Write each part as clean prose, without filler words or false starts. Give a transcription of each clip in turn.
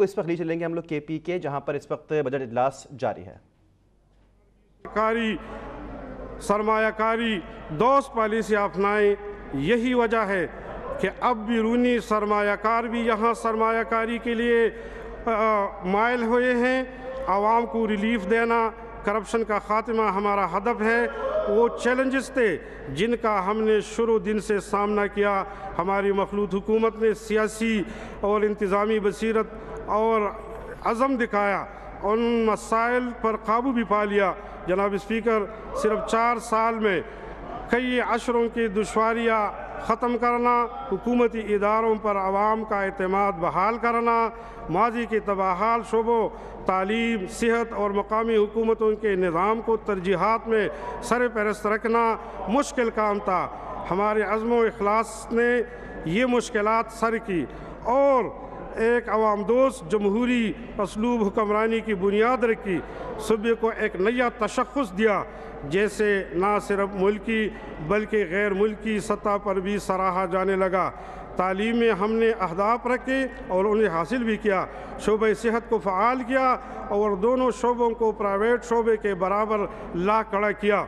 کو اس وقت لے چلیں گے ہم لوگ کے پی کے، جہاں پر اس وقت بجٹ اجلاس جاری ہے۔ سرمایہ کاری دوست پالیسی اپنائیں، یہی وجہ ہے کہ اب بیرونی سرمایہ کار بھی یہاں سرمایہ کاری کے لیے مائل ہوئے ہیں۔ عوام کو ریلیف دینا، کرپشن کا خاتمہ ہمارا ہدف ہے۔ وہ چیلنجز تھے جن کا ہم نے شروع دن سے سامنا کیا۔ ہماری مخلوط حکومت نے سیاسی اور انتظامی بصیرت اور عزم دکھایا، ان مسائل پر قابو بھی پا لیا۔ جناب اسپیکر، صرف 4 سال میں کئی عشروں کی دشواریاں ختم کرنا، حکومتی اداروں پر عوام کا اعتماد بحال کرنا، ماضی کے تباہال شعبوں تعلیم، صحت اور مقامی حکومتوں کے نظام کو ترجیحات میں سر فہرست رکھنا مشکل کام تھا۔ ہمارے عزم و اخلاص نے یہ مشکلات سر کی اور ایک عوام دوست جمہوری اسلوب حکمرانی کی بنیاد رکھی۔ صوبے کو ایک نیا تشخص دیا جیسے نہ صرف ملکی بلکہ غیر ملکی سطح پر بھی سراہا جانے لگا۔ تعلیم میں ہم نے اہداف رکھے اور انہیں حاصل بھی کیا۔ شعبہ صحت کو فعال کیا اور دونوں شعبوں کو پرائیویٹ شعبے کے برابر لا کھڑا کیا۔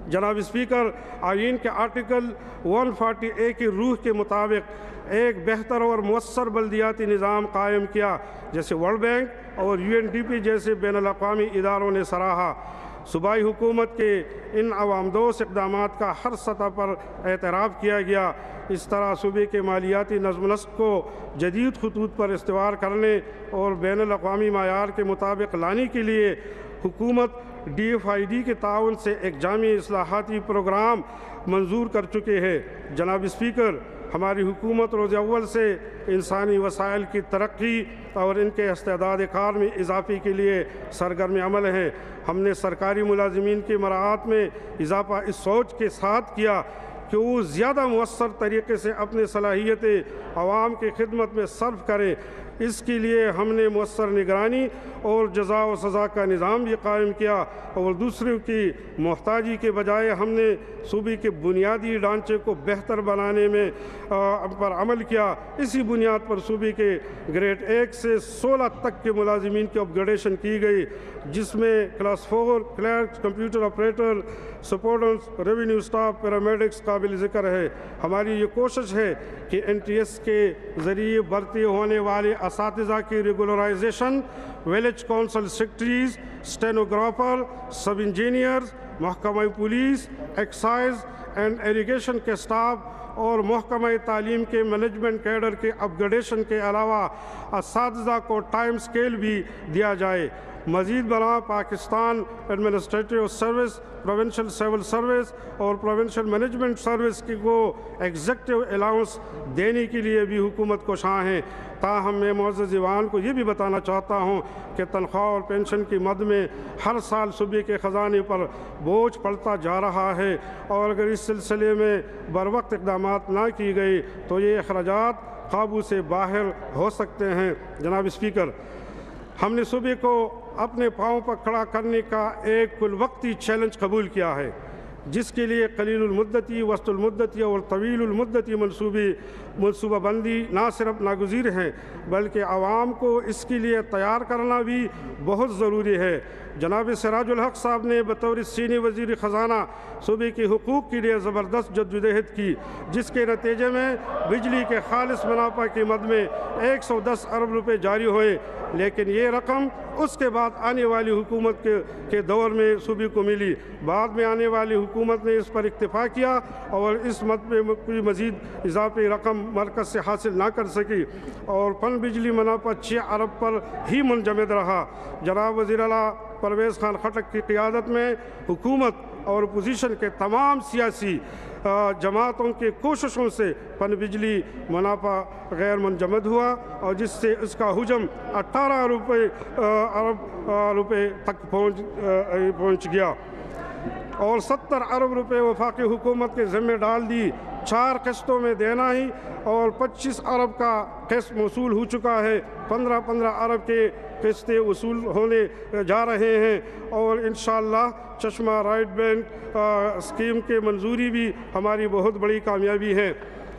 جناب اسپیکر، آئین کے آرٹیکل 140A کی روح کے مطابق ایک بہتر اور مؤثر بلدیاتی نظام قائم کیا، جیسے ورلڈ بینک اور UNDP جیسے بین الاقوامی اداروں نے سراہا۔ صوبائی حکومت کے ان عوام دوست اقدامات کا ہر سطح پر اعتراف کیا گیا۔ اس طرح صوبے کے مالیاتی نظم و نسق کو جدید خطوط پر استوار کرنے اور بین الاقوامی معیار کے مطابق لانے کے لیے حکومت DFID کے تعاون سے ایک جامع اصلاحاتی پروگرام منظور کر چکے ہیں۔ جناب اسپیکر، ہماری حکومت روز اول سے انسانی وسائل کی ترقی اور ان کے استعداد کار میں اضافے کے لیے سرگرم عمل ہے۔ ہم نے سرکاری ملازمین کی مراعات میں اضافہ اس سوچ کے ساتھ کیا کہ وہ زیادہ مؤثر طریقے سے اپنی صلاحیتیں عوام کی خدمت میں صرف کریں۔ اس کے لیے ہم نے مؤثر نگرانی اور جزا و سزا کا نظام بھی قائم کیا اور دوسروں کی محتاجی کے بجائے ہم نے صوبے کے بنیادی ڈھانچے کو بہتر بنانے میں پر عمل کیا۔ اسی بنیاد پر صوبے کے گریڈ 1 سے 16 تک کے ملازمین کی اپ گریڈیشن کی گئی، جس میں کلاس 4 کلرک، کمپیوٹر آپریٹر، سپورٹنٹس، ریونیو اسٹاف، پیرامیڈکس قابل ذکر ہے۔ ہماری یہ کوشش ہے کہ NTS کے ذریعے بھرتی ہونے والے اساتذہ کی regularisation, village council secretaries, stenographer, sub engineers, محکمہ پولیس، ایکسائز اینڈ ایریگیشن کے سٹاف اور محکمہ تعلیم کے مینجمنٹ کیڈر کے اپ گریڈیشن کے علاوہ اساتذہ کو ٹائم سکیل بھی دیا جائے۔ مزید برآں Pakistan administrative service, provincial civil service اور پروونشل مینجمنٹ سروس کو ایگزیکٹو الاؤنس دینے کے لیے بھی حکومت کوشاں ہیں۔ تاہم میں معزز ایوان کو یہ بھی بتانا چاہتا ہوں کہ تنخواہ اور پینشن کی مد میں ہر سال صوبے کے خزانے پر بوجھ پڑتا جا رہا ہے اور اگر اس سلسلے میں بروقت اقدامات نہ کی گئی تو یہ اخراجات قابو سے باہر ہو سکتے ہیں۔ جناب اسپیکر، ہم نے صوبے کو اپنے پاؤں پر کھڑا کرنے کا ایک کل وقتی چیلنج قبول کیا ہے، جس کے لیے قلیل المدتی، وسط المدتی اور طویل المدتی منصوبہ بندی نہ صرف ناگزیر ہیں بلکہ عوام کو اس کے لیے تیار کرنا بھی بہت ضروری ہے۔ جناب سراج الحق صاحب نے بطور سینئر وزیر خزانہ صوبے کے حقوق کے لیے زبردست جدوجہد کی، جس کے نتیجے میں بجلی کے خالص منافع کی مد میں 110 ارب روپے جاری ہوئے، لیکن یہ رقم اس کے بعد آنے والی حکومت کے دور میں صوبے کو ملی۔ بعد میں آنے والی حکومت نے اس پر اکتفا کیا اور اس مد میں کوئی مزید اضافی رقم مرکز سے حاصل نہ کر سکی اور پن بجلی منافع 6 ارب پر ہی منجمد رہا۔ جناب وزیر اعلیٰ پرویز خان خٹک کی قیادت میں حکومت اور اپوزیشن کے تمام سیاسی جماعتوں کی کوششوں سے پن بجلی منافع غیر منجمد ہوا اور جس سے اس کا حجم 18 ارب روپے تک پہنچ گیا اور 70 ارب روپے وفاقی حکومت کے ذمہ ڈال دی۔ 4 قسطوں میں دینا ہی اور 25 ارب کا قسط موصول ہو چکا ہے۔ 15 ارب کے قسطیں وصول ہونے جا رہے ہیں اور انشاءاللہ چشمہ رائٹ بینک اسکیم کے منظوری بھی ہماری بہت بڑی کامیابی ہے۔